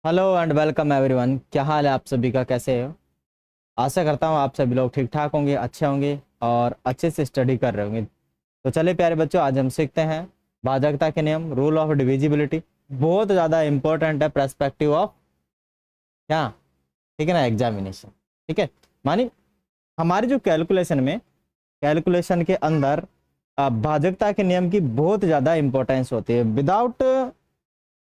Hello and welcome everyone. क्या हाल है आप सभी का, कैसे हो? आशा करता हूँ आप सभी लोग ठीक ठाक होंगे, अच्छे होंगे और अच्छे से स्टडी कर रहे होंगे। तो चलिए प्यारे बच्चों, आज हम सीखते हैं भाजकता के नियम, रूल ऑफ डिविजिबिलिटी। बहुत ज़्यादा इंपॉर्टेंट है पर्सपेक्टिव ऑफ क्या, ठीक है ना, एग्जामिनेशन। ठीक है, मानी हमारी जो कैलकुलेशन के अंदर भाजकता के नियम की बहुत ज़्यादा इंपॉर्टेंस होती है। विदाउट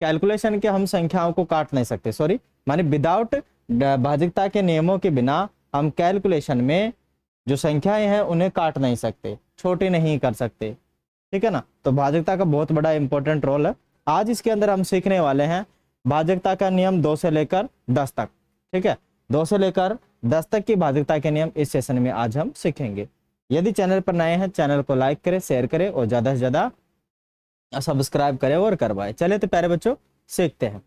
कैलकुलेशन के हम संख्याओं को काट नहीं सकते, सॉरी, माने विदाउट भाजकता के नियमों के बिना हम कैलकुलेशन में जो संख्याएं हैं उन्हें काट नहीं सकते, छोटे नहीं कर सकते। ठीक है ना, तो भाजकता का बहुत बड़ा इंपॉर्टेंट रोल है। आज इसके अंदर हम सीखने वाले हैं भाजकता का नियम 2 से लेकर 10 तक। ठीक है, 2 से लेकर 10 तक की भाजकता के नियम इस सेशन में आज हम सीखेंगे। यदि चैनल पर नए हैं, चैनल को लाइक करें, शेयर करें और ज्यादा से ज्यादा सब्सक्राइब करें और करवाएं। चले तो प्यारे बच्चों सीखते हैं।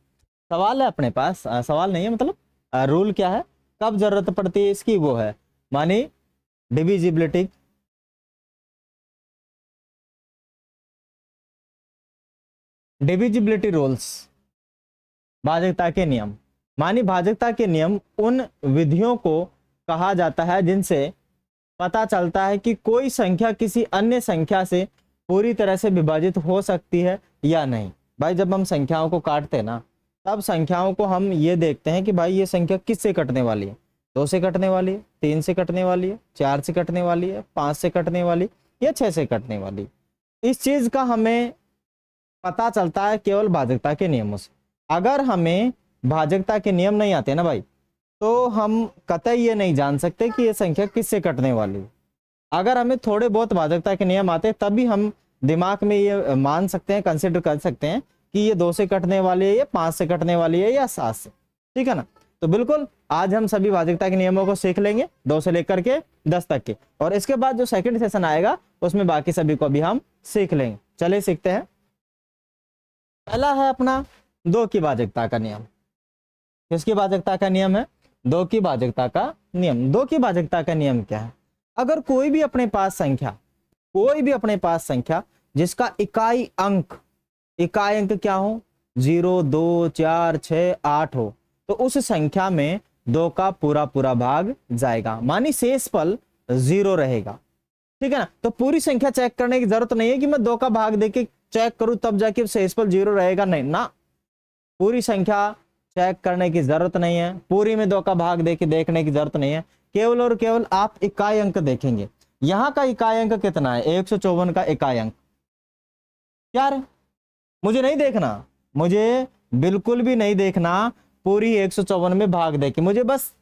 सवाल है अपने पास, सवाल नहीं है, मतलब रूल क्या है, कब जरूरत पड़ती है इसकी, वो है मानी डिविजिबिलिटी। डिविजिबिलिटी रूल्स, भाजकता के नियम। मानी भाजकता के नियम उन विधियों को कहा जाता है जिनसे पता चलता है कि कोई संख्या किसी अन्य संख्या से पूरी तरह से विभाजित हो सकती है या नहीं। भाई जब हम संख्याओं को काटते हैं ना, तब संख्याओं को हम ये देखते हैं कि भाई ये संख्या किससे कटने वाली है। 2 से कटने वाली है, 3 से कटने वाली है, 4 से कटने वाली है, 5 से कटने वाली या 6 से कटने वाली। इस चीज का हमें पता चलता है केवल भाजकता के नियमों से। अगर हमें भाजकता के नियम नहीं आते ना भाई, तो हम कतई ये नहीं जान सकते कि ये संख्या किससे कटने वाली है। अगर हमें थोड़े बहुत भाजकता के नियम आते तभी हम दिमाग में ये मान सकते हैं, कंसिडर कर सकते हैं कि ये 2 से कटने वाली है, या 5 से कटने वाली है, या 7 से। ठीक है ना, तो बिल्कुल आज हम सभी भाजकता के नियमों को सीख लेंगे 2 से लेकर के 10 तक के, और इसके बाद जो सेकंड सेशन आएगा उसमें बाकी सभी को भी हम सीख लेंगे। चलिए सीखते हैं। पहला है अपना 2 की भाजकता का नियम। किसकी भाजकता का नियम है? 2 की भाजकता का नियम। 2 की भाजकता का नियम क्या है? अगर कोई भी अपने पास संख्या जिसका इकाई अंक क्या हो, 0, 2, 4, 6, 8 हो, तो उस संख्या में 2 का पूरा पूरा भाग जाएगा, मानी शेषफल 0 रहेगा। ठीक है ना, तो पूरी संख्या चेक करने की जरूरत नहीं है कि मैं 2 का भाग देके चेक करूं तब जाके शेषफल 0 रहेगा, नहीं ना, पूरी संख्या चेक करने की जरूरत नहीं है, पूरी में 2 का भाग देके देखने की जरूरत नहीं है। केवल और केवल आप इकाई अंक देखेंगे। यहां का इकाई अंक कितना है? 154 का इकाई अंक क्या है? मुझे नहीं देखना, मुझे बिल्कुल भी नहीं देखना पूरी 154 में भाग देके, मुझे बस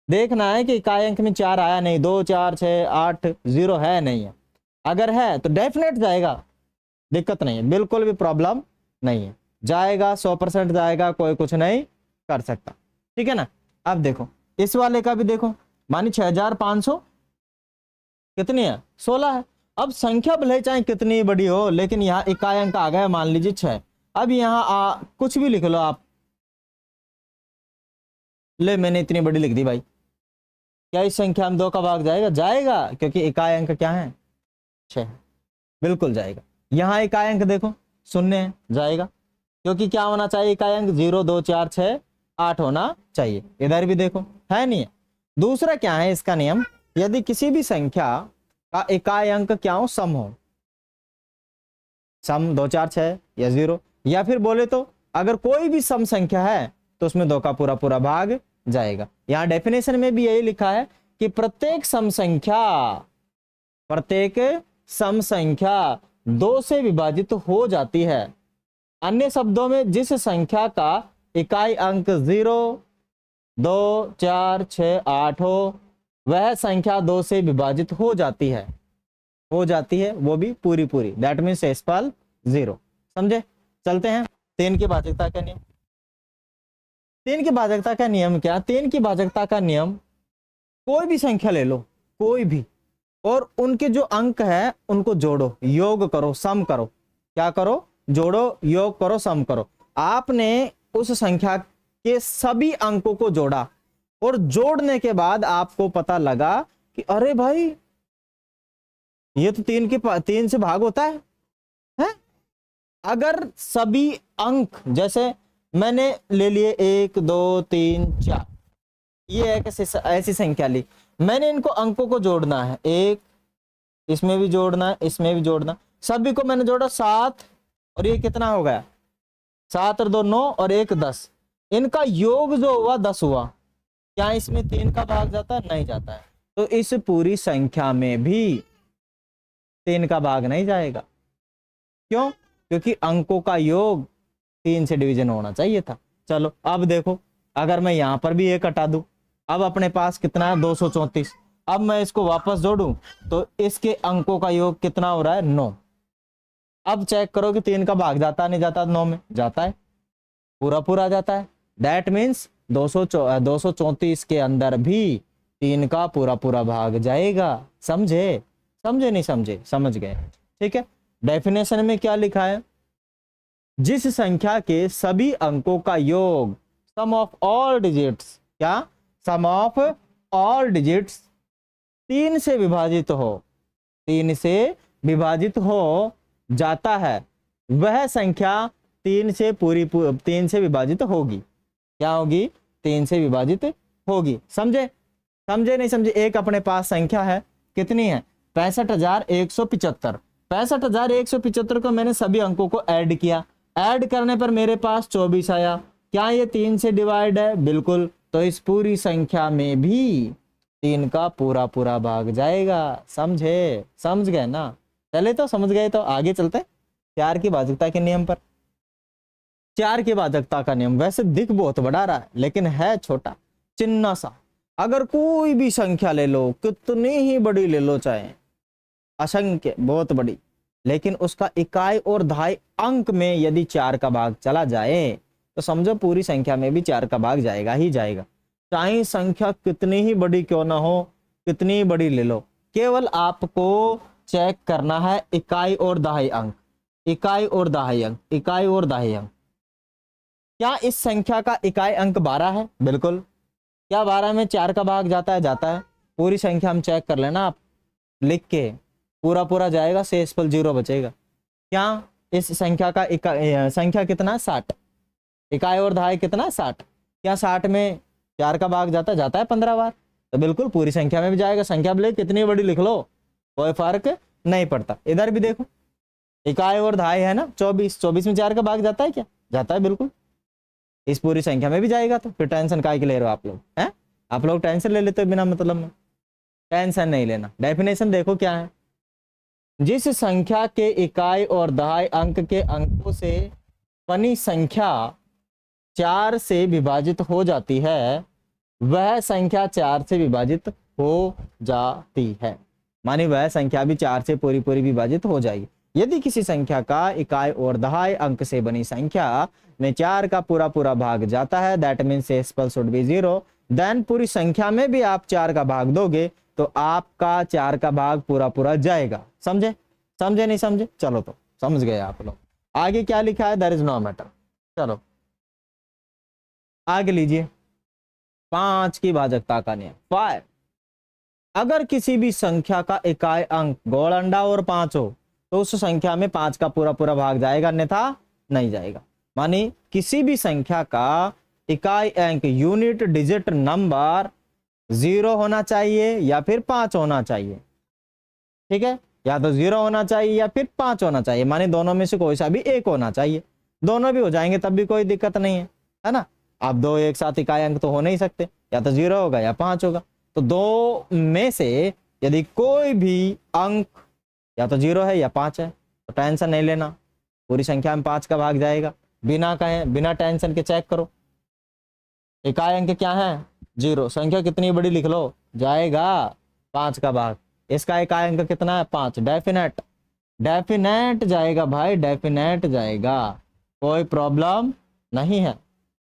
देखना है कि इकाई अंक में 4 आया नहीं, 2, 4, 6, 8, 0 है नहीं है। अगर है तो डेफिनेट जाएगा, दिक्कत नहीं है, बिल्कुल भी प्रॉब्लम नहीं है, जाएगा, 100% जाएगा, कोई कुछ नहीं कर सकता। ठीक है ना, अब देखो इस वाले का भी देखो, मानी 6500 कितनी है? 16 है। अब संख्या भले चाहे कितनी बड़ी हो, लेकिन यहाँ इकाई अंक आ गया, मान लीजिए 6। अब यहाँ कुछ भी लिख लो आप, ले मैंने इतनी बड़ी लिख दी भाई, क्या इस संख्या में 2 का भाग जाएगा? जाएगा, क्योंकि इकाई अंक क्या है? 6, बिल्कुल जाएगा। यहाँ इकाई अंक देखो 0 है, जाएगा, क्योंकि क्या होना चाहिए? इकाई अंक 0, 2, 4, 6, 8 होना चाहिए। इधर भी देखो है, नहीं है। दूसरा क्या है इसका नियम? यदि किसी भी संख्या का इकाई अंक क्या हो? सम हो, सम 2, 4, 6 या 0, या फिर बोले तो अगर कोई भी सम संख्या है तो उसमें 2 का पूरा पूरा भाग जाएगा। यहां डेफिनेशन में भी यही लिखा है कि प्रत्येक सम संख्या 2 से विभाजित हो जाती है। अन्य शब्दों में जिस संख्या का इकाई अंक 0, 2, 4, 6, 8 हो, वह संख्या 2 से विभाजित हो जाती है, वो भी पूरी पूरी, दैट मीन्स शेषफल 0। समझे? चलते हैं 3 की भाजकता का नियम। 3 की भाजकता का नियम क्या? 3 की भाजकता का नियम, कोई भी संख्या ले लो, कोई भी, और उनके जो अंक है उनको जोड़ो, योग करो, सम करो। क्या करो? जोड़ो, योग करो, सम करो। आपने उस संख्या के सभी अंकों को जोड़ा, और जोड़ने के बाद आपको पता लगा कि अरे भाई ये तो 3 से भाग होता है? अगर सभी अंक, जैसे मैंने ले लिए 1 2 3 4, ये एक ऐसी संख्या ली, मैंने इनको अंकों को जोड़ना है, एक इसमें भी जोड़ना है, इसमें भी जोड़ना, सभी को मैंने जोड़ा 7, और ये कितना हो गया 7 और 2 9 और 1 10, इनका योग जो हुआ 10 हुआ। क्या इसमें 3 का भाग जाता है? नहीं जाता है। तो इस पूरी संख्या में भी 3 का भाग नहीं जाएगा। क्यों? क्योंकि अंकों का योग 3 से डिवीजन होना चाहिए था। चलो अब देखो, अगर मैं यहां पर भी 1 हटा दूं, अब अपने पास कितना है 234, अब मैं इसको वापस जोड़ूं तो इसके अंकों का योग कितना हो रहा है 9। अब चेक करो कि 3 का भाग जाता नहीं जाता? 9 में जाता है, पूरा पूरा जाता है। दैट मीन्स 234 के अंदर भी 3 का पूरा पूरा भाग जाएगा। समझे? समझे नहीं समझे? समझ गए, ठीक है। डेफिनेशन में क्या लिखा है? जिस संख्या के सभी अंकों का योग सम ऑफ ऑल डिजिट्स, क्या सम ऑफ ऑल डिजिट्स 3 से विभाजित हो, 3 से विभाजित हो जाता है, वह संख्या 3 से 3 से विभाजित होगी। क्या होगी? 3 से विभाजित होगी। समझे? समझे नहीं समझे? एक अपने पास संख्या है, कितनी है 65,175। 65,175 को मैंने सभी अंकों को ऐड किया, ऐड करने पर मेरे पास 24 आया। क्या ये 3 से डिवाइड है? बिल्कुल। तो इस पूरी संख्या में भी 3 का पूरा पूरा भाग जाएगा। समझे? समझ गए ना? चले तो समझ गए, तो आगे चलते 4 की भाजकता के नियम पर। 4 की भाजकता का नियम वैसे दिख बहुत बड़ा रहा है, लेकिन है छोटा चिन्ना सा। अगर कोई भी संख्या ले लो, कितनी ही बड़ी ले लो, चाहे असंख्य बहुत बड़ी, लेकिन उसका इकाई और दहाई अंक में यदि 4 का भाग चला जाए तो समझो पूरी संख्या में भी 4 का भाग जाएगा ही जाएगा। चाहे संख्या कितनी ही बड़ी क्यों ना हो, कितनी ही बड़ी ले लो, केवल आपको चेक करना है इकाई और दहाई अंक, इकाई और दहाई अंक, इकाई और दहाई अंक। क्या इस संख्या का इकाई अंक 12 है? बिल्कुल। क्या 12 में 4 का भाग जाता है? जाता है। पूरी संख्या हम चेक कर लेना, आप लिख के पूरा पूरा जाएगा, शेष पल 0 बचेगा। क्या इस संख्या का संख्या कितना? 60। इकाई और दहाई कितना? 60। क्या 60 में 4 का भाग जाता है? जाता है 15 बार। तो बिल्कुल पूरी संख्या में भी जाएगा। संख्या भले कितनी बड़ी लिख लो, कोई फर्क नहीं पड़ता। इधर भी देखो, इकाई और दहाई है ना 24, 24 में 4 का भाग जाता है क्या? जाता है बिल्कुल। इस पूरी संख्या में भी जाएगा। तो फिर टेंशन काहे के ले रहे हो आप लोग? हैं? आप लोग टेंशन ले लेते हो बिना मतलब में। टेंशन नहीं लेना। डेफिनेशन देखो क्या है? जिस संख्या के इकाई और दहाई अंक के अंकों से बनी संख्या 4 से विभाजित हो जाती है, वह संख्या 4 से विभाजित हो जाती है। मानी वह संख्या भी 4 से पूरी पूरी विभाजित हो जाएगी। यदि किसी संख्या का इकाई और दहाई अंक से बनी संख्या में 4 का पूरा पूरा भाग जाता है, दैट मीन्स शेषफल शुड बी 0, देन पूरी संख्या में भी आप 4 का भाग दोगे तो आपका 4 का भाग पूरा पूरा जाएगा। समझे? समझे नहीं समझे? चलो तो समझ गए आप लोग। आगे क्या लिखा है? There is no matter. चलो आगे लीजिए 5 की भाजकता का नियम। 5, अगर किसी भी संख्या का इकाई अंक गोल अंडा और 5 हो तो उस संख्या में 5 का पूरा पूरा भाग जाएगा, अन्यथा नहीं जाएगा। मानी किसी भी संख्या का इकाई अंक यूनिट डिजिट नंबर 0 होना चाहिए या फिर 5 होना चाहिए। ठीक है? या तो 0 होना चाहिए या फिर 5 होना चाहिए। माने दोनों में से कोई सा भी एक होना चाहिए। दोनों भी हो जाएंगे तब भी कोई दिक्कत नहीं है ना? अब दो एक साथ इकाई अंक तो हो नहीं सकते, या तो 0 होगा या 5 होगा। तो दो में से यदि कोई भी अंक या तो 0 है या 5 है तो टेंशन नहीं लेना, पूरी संख्या में 5 का भाग जाएगा। बिना कहे, बिना टेंशन के चेक करो, इकाई अंक क्या है? 0। संख्या कितनी बड़ी लिख लो, जाएगा 5 का भाग। इसका इकाई अंक कितना है? 5। डेफिनेट, डेफिनेट जाएगा भाई, डेफिनेट जाएगा, कोई प्रॉब्लम नहीं है।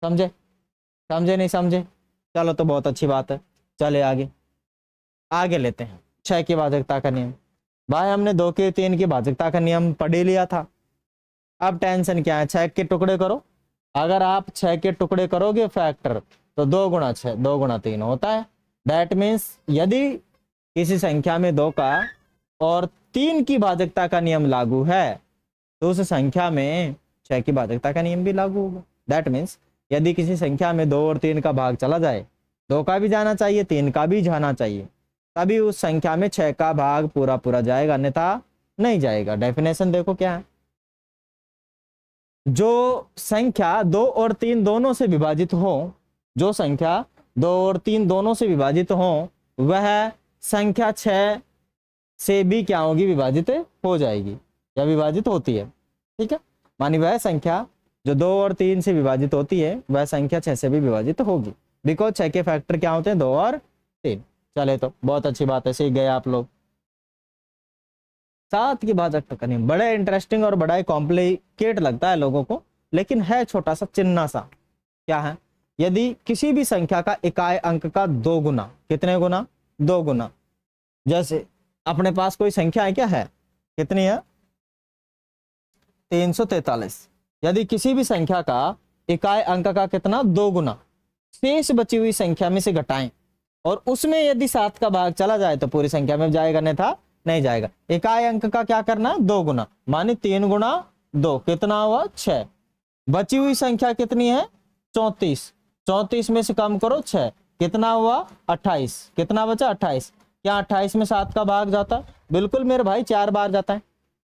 समझे? समझे नहीं समझे? चलो तो बहुत अच्छी बात है। चले आगे, आगे लेते हैं 6 की भाजकता का नियम। भाई हमने 2 के 3 की भाजकता का नियम पढ़ ही लिया था। अब टेंशन क्या है? 6 के टुकड़े करो। अगर आप 6 के टुकड़े करोगे फैक्टर तो 2 गुणा 6 2 गुणा 3 होता है। दैट मीन्स यदि किसी संख्या में 2 का और 3 की भाजकता का नियम लागू है तो उस संख्या में 6 की भाजकता का नियम भी लागू होगा। दैट मीन्स यदि किसी संख्या में 2 और 3 का भाग चला जाए, 2 का भी जाना चाहिए, 3 का भी जाना चाहिए, तभी उस संख्या में 6 का भाग पूरा पूरा जाएगा, अन्यथा नहीं जाएगा। डेफिनेशन देखो क्या है, जो संख्या 2 और 3 दोनों से विभाजित हो, जो संख्या 2 और 3 दोनों से विभाजित हो, वह संख्या 6 से भी क्या होगी, विभाजित हो जाएगी या विभाजित होती है। ठीक है, मानी वह संख्या जो 2 और 3 से विभाजित होती है, वह संख्या 6 से भी विभाजित होगी, बिकॉज 6 के फैक्टर क्या होते हैं, 2 और 3। चले तो बहुत अच्छी बात है, सीख गए आप लोग। 7 की भाजक का नियम बड़ा इंटरेस्टिंग और बड़ा कॉम्प्लिकेट लगता है लोगों को, लेकिन है छोटा सा चिन्ना सा। क्या है, यदि किसी भी संख्या का इकाई अंक का 2 गुना, कितने गुना, 2 गुना, जैसे अपने पास कोई संख्या है, क्या है, कितनी है, 343। यदि किसी भी संख्या का इकाई अंक का कितना, 2 गुना, शेष बची हुई संख्या में से घटाएं और उसमें यदि 7 का भाग चला जाए तो पूरी संख्या में जाएगा, अन्यथा नहीं जाएगा। इकाई अंक का क्या करना है, 2 गुना, माने 3 गुना 2, कितना हुआ, 6। बची हुई संख्या कितनी है, 34। 34 में से कम करो 6, कितना हुआ, 28। कितना बचा, 28। क्या 28 में 7 का भाग जाता है, बिल्कुल मेरे भाई 4 बार जाता है।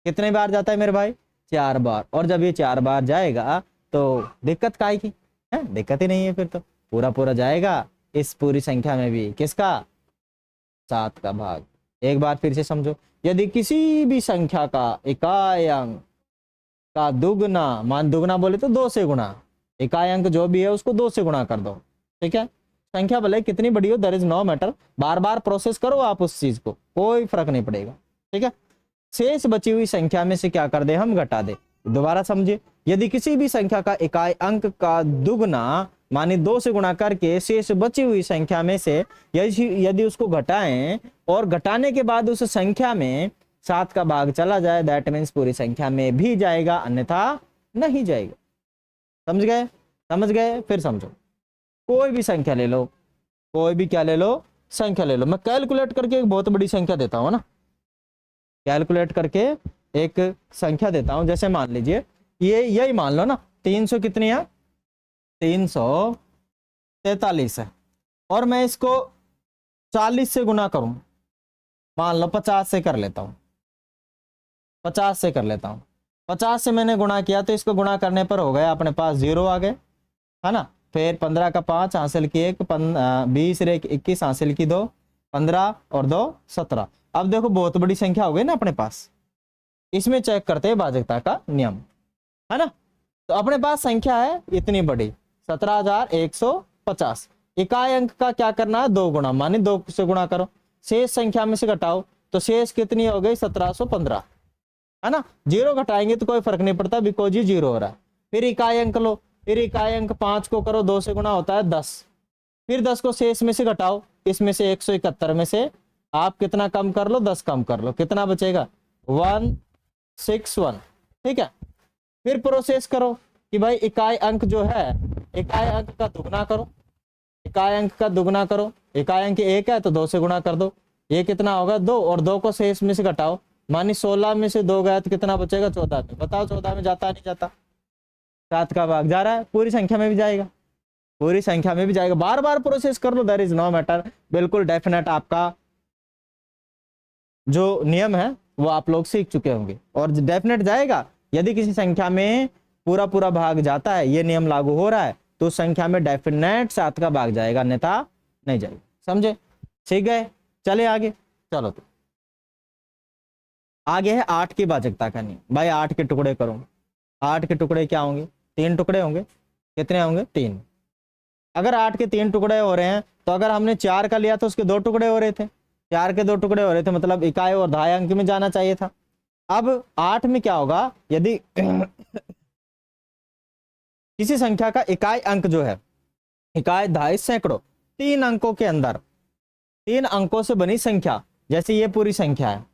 कितने बार जाता है मेरे भाई, 4 बार। और जब ये 4 बार जाएगा तो दिक्कत काहे की है, दिक्कत ही नहीं है, फिर तो पूरा पूरा जाएगा इस पूरी संख्या में भी, किसका, 7 का भाग। एक बार फिर से समझो, यदि किसी भी संख्या का इकाई अंक का दुगना, मान दुगना बोले तो 2 से गुणा, इकाई अंक जो भी है उसको 2 से गुणा कर दो। ठीक है, संख्या भले कितनी बड़ी हो, देयर इज नो मैटर, बार बार प्रोसेस करो आप उस चीज को, कोई फर्क नहीं पड़ेगा। ठीक है, शेष बची हुई संख्या में से क्या कर दे, हम घटा दे। दोबारा समझिए, यदि किसी भी संख्या का इकाई अंक का दुगना, माने 2 से गुणा करके शेष बची हुई संख्या में से यदि उसको घटाएं और घटाने के बाद उस संख्या में 7 का भाग चला जाए, दैट मीन्स पूरी संख्या में भी जाएगा, अन्यथा नहीं जाएगा। समझ गए, समझ गए, फिर समझो, कोई भी संख्या ले लो, कोई भी क्या ले लो, संख्या ले लो। मैं कैलकुलेट करके एक बहुत बड़ी संख्या देता हूं ना, कैलकुलेट करके एक संख्या देता हूं, जैसे मान लीजिए ये यही मान लो ना, 300 कितनी है, 343 है, और मैं इसको 40 से गुना करूं, मान लो 50 से कर लेता हूं, 50 से कर लेता हूं, 50 से मैंने गुणा किया तो इसको गुणा करने पर हो गया अपने पास 0 आ गए, है ना। फिर 15 का 5 हासिल की 1, 20 रे 21 हासिल की 2, 15 और 2 17। अब देखो बहुत बड़ी संख्या हो गई ना अपने पास, इसमें चेक करते हैं भाजकता का नियम, है ना। तो अपने पास संख्या है इतनी बड़ी 17,150, इकाई अंक का क्या करना है, 2 गुना, माने 2 से गुणा करो, शेष संख्या में से घटाओ तो शेष कितनी हो गई, 1715, है ना। 0 घटाएंगे तो कोई फर्क नहीं पड़ता, बिकॉज ये 0 हो रहा है। फिर इकाई अंक लो, फिर इकाई अंक 5 को करो, 2 से गुणा होता है 10, फिर 10 को शेष में से घटाओ, इसमें से 171 में से आप कितना कम कर लो, 10 कम कर लो, कितना बचेगा, 161। ठीक है, फिर प्रोसेस करो कि भाई इकाई अंक जो है, इकाई अंक का दुगना करो, इकाई अंक का दुगना करो, इकाई अंक 1 है तो 2 से गुणा कर दो, ये कितना होगा 2, और 2 को शेष में से घटाओ, मानी 16 में से 2 गया तो कितना बचेगा, 14 में। बताओ 14 में जाता नहीं जाता, 7 का भाग जा रहा है, पूरी संख्या में भी जाएगा, पूरी संख्या में भी जाएगा। बार बार प्रोसेस कर लो, देयर इज नो मैटर, बिल्कुल डेफिनेट आपका जो नियम है वो आप लोग सीख चुके होंगे और डेफिनेट जाएगा। यदि किसी संख्या में पूरा पूरा भाग जाता है, ये नियम लागू हो रहा है, तो उस संख्या में डेफिनेट 7 का भाग जाएगा, अन्यथा नहीं जाएगा। समझे, सीख गए, चले आगे। चलो तो आगे है 8 की भाजकता का नियम। भाई 8 के टुकड़े करो, 8 के टुकड़े क्या होंगे, 3 टुकड़े होंगे, कितने होंगे, 3। अगर 8 के 3 टुकड़े हो रहे हैं तो अगर हमने 4 का लिया तो उसके 2 टुकड़े हो रहे थे, 4 के 2 टुकड़े हो रहे थे, मतलब इकाई और दहाई अंक में जाना चाहिए था। अब 8 में क्या होगा, यदि किसी संख्या का इकाई अंक जो है, इकाई दहाई सैकड़ों, 3 अंकों के अंदर, 3 अंकों से बनी संख्या, जैसे ये पूरी संख्या है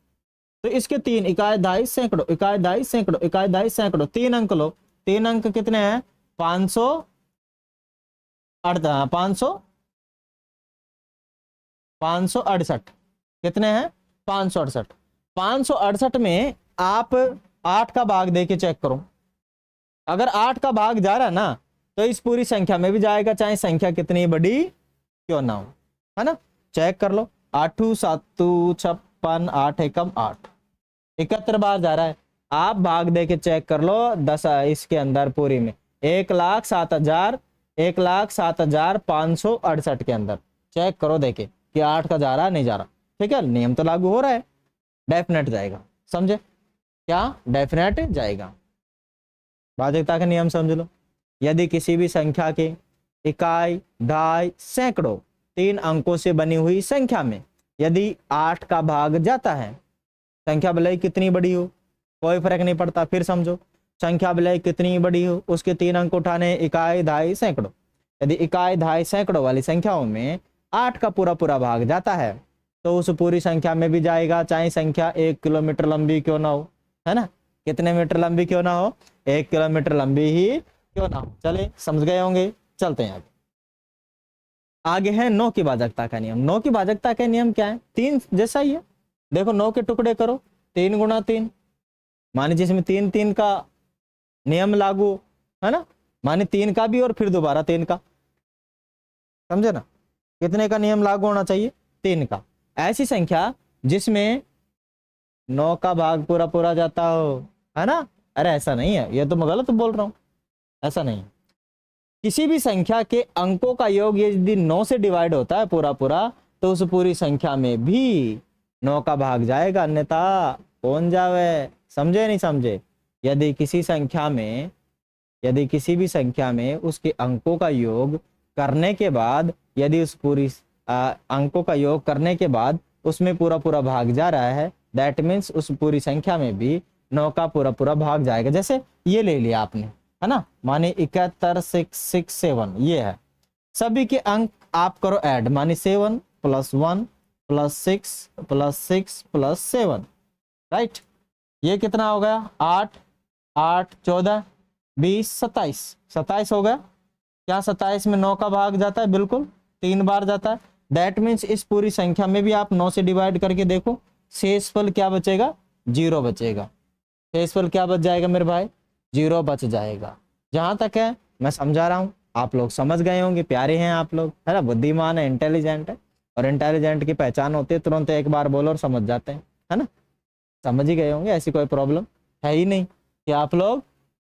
तो इसके 3 इकाई दहाई सैकड़ों, इकाई दहाई सैकड़ों, इकाई दहाई सैकड़ों, 3 अंक लो, 3 अंक कितने हैं, 568, कितने हैं, 568। 568 में आप 8 का भाग देके चेक करो, अगर 8 का भाग जा रहा है ना तो इस पूरी संख्या में भी जाएगा, चाहे संख्या कितनी बड़ी क्यों ना हो, है ना। चेक कर लो, 8 7 56, 8 एकम 8, 71 बार जा रहा है। आप भाग दे के चेक कर लो 10 इसके अंदर पूरी में 1,07,568 के अंदर चेक करो देखे कि 8 का जा रहा नहीं जा रहा। ठीक है, नियम तो लागू हो रहा है, डेफिनेट जाएगा। समझे क्या, डेफिनेट जाएगा। भाजकता का नियम समझ लो, यदि किसी भी संख्या के इकाई, दहाई, सैकड़ों 3 अंकों से बनी हुई संख्या में यदि 8 का भाग जाता है, संख्या भले ही कितनी बड़ी हो कोई फर्क नहीं पड़ता, फिर समझो संख्या भले ही कितनी बड़ी हो उसके 3 अंक उठाने, इकाई, दहाई, सैकड़ों। यदि इकाई, दहाई, सैकड़ों वाली संख्याओं में 8 का पूरा भाग जाता है तो उस पूरी संख्या में भी जाएगा, चाहे संख्या 1 किलोमीटर लंबी क्यों ना हो, है ना। कितने मीटर लंबी क्यों ना हो, 1 किलोमीटर लंबी ही क्यों ना हो। चले समझ गए होंगे, चलते हैं आगे है 9 की भाजकता का नियम। 9 की भाजकता का नियम क्या है, 3 जैसा ही है। देखो 9 के टुकड़े करो, 3 गुणा 3, माने जिसमें 3 3 का नियम लागू, है ना, माने 3 का भी और फिर दोबारा 3 का, समझे ना। कितने का नियम लागू होना चाहिए, 3 का। ऐसी संख्या जिसमें 9 का भाग पूरा जाता हो, है ना। अरे ऐसा नहीं है, ये तो मैं गलत बोल रहा हूं, ऐसा नहीं। किसी भी संख्या के अंकों का योग यदि 9 से डिवाइड होता है पूरा तो उस पूरी संख्या में भी 9 का भाग जाएगा, अन्यथा कौन जावे। समझे नहीं समझे। यदि किसी भी संख्या में उसके अंकों का योग करने के बाद, यदि उस पूरी अंकों का योग करने के बाद उसमें पूरा भाग जा रहा है, दैट मीन्स उस पूरी संख्या में भी 9 का पूरा भाग जाएगा। जैसे ये ले लिया आपने, है ना, माने 71 667 ये है। सभी के अंक आप करो ऐड, माने 7 + 1 + 6 + 6 + 7, राइट। ये कितना हो गया, 8 8 14 20 27, 27 हो गया। क्या 27 में 9 का भाग जाता है, बिल्कुल 3 बार जाता है। दैट मीन्स इस पूरी संख्या में भी आप 9 से डिवाइड करके देखो, शेषफल क्या बचेगा, 0 बचेगा। शेषफल क्या बच जाएगा मेरे भाई, 0 बच जाएगा। जहां तक है मैं समझा रहा हूं, आप लोग समझ गए होंगे, प्यारे हैं आप लोग, है ना, बुद्धिमान है, इंटेलिजेंट है। और इंटेलिजेंट की पहचान होती है तुरंत एक बार बोलो और समझ जाते हैं, है ना। समझ ही गए होंगे, ऐसी कोई प्रॉब्लम है ही नहीं कि आप लोग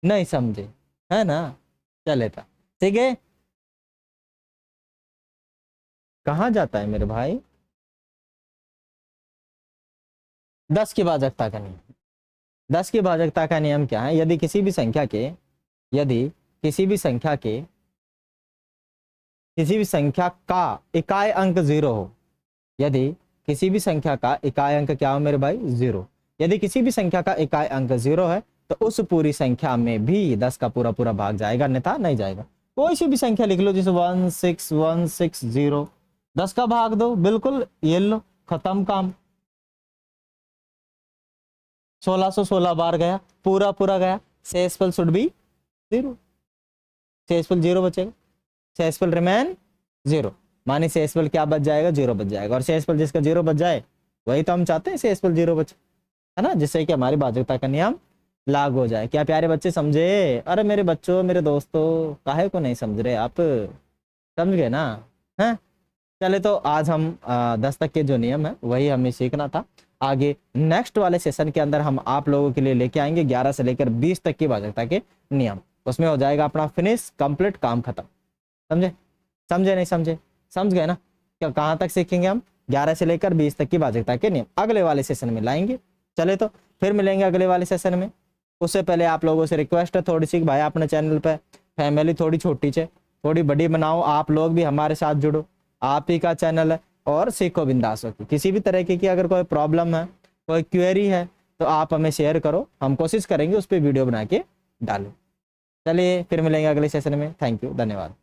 नहीं समझे, है ना। चले था, ठीक है। कहां जाता है मेरे भाई, 10 की भाजकता का नियम। 10 की भाजकता का नियम क्या है, यदि किसी भी संख्या का इकाई अंक 0 हो, यदि किसी भी संख्या का इकाई अंक क्या हो मेरे भाई, 0। यदि किसी भी संख्या का इकाई अंक 0 है तो उस पूरी संख्या में भी 10 का पूरा भाग जाएगा, अन्यथा नहीं जाएगा। कोई सी भी संख्या लिख लो, जैसे 16160, 10 का भाग दो, बिल्कुल ये लो, खत्म काम। 1616 बार गया, पूरा गया, शेषफल शुड बी 0, शेषफल 0 बचेगा, शेषफल रिमेन 0, माने शेषफल क्या बच जाएगा, 0 बच जाएगा। और शेषफल जिसका 0 बच जाए वही तो हम चाहते हैं, शेषफल 0 बचे, है ना, जिससे कि हमारी भाजकता का नियम लागू हो जाए। क्या प्यारे बच्चे समझे, अरे मेरे बच्चों, मेरे दोस्तों, काहे को नहीं समझ रहे आप, समझ गए ना, हैं। चले तो आज हम 10 तक के जो नियम है वही हमें सीखना था। आगे नेक्स्ट वाले सेशन के अंदर हम आप लोगों के लिए लेके आएंगे 11 से लेकर 20 तक की भाजकता के नियम। उसमें हो जाएगा अपना फिनिश, कंप्लीट, काम खत्म। समझे नहीं समझे, समझ गए ना। क्या कहाँ तक सीखेंगे हम, 11 से लेकर 20 तक की भाजकता के नियम अगले वाले सेशन में लाएंगे। चले तो फिर मिलेंगे अगले वाले सेशन में। उससे पहले आप लोगों से रिक्वेस्ट है थोड़ी सी, भाई अपने चैनल पे फैमिली थोड़ी छोटी से थोड़ी बड़ी बनाओ, आप लोग भी हमारे साथ जुड़ो, आप ही का चैनल है। और सीखो बिंदास होकर, किसी भी तरीके की अगर कोई प्रॉब्लम है, कोई क्वेरी है तो आप हमें शेयर करो, हम कोशिश करेंगे उस पर वीडियो बना के डालें। चलिए फिर मिलेंगे अगले सेशन में, थैंक यू, धन्यवाद।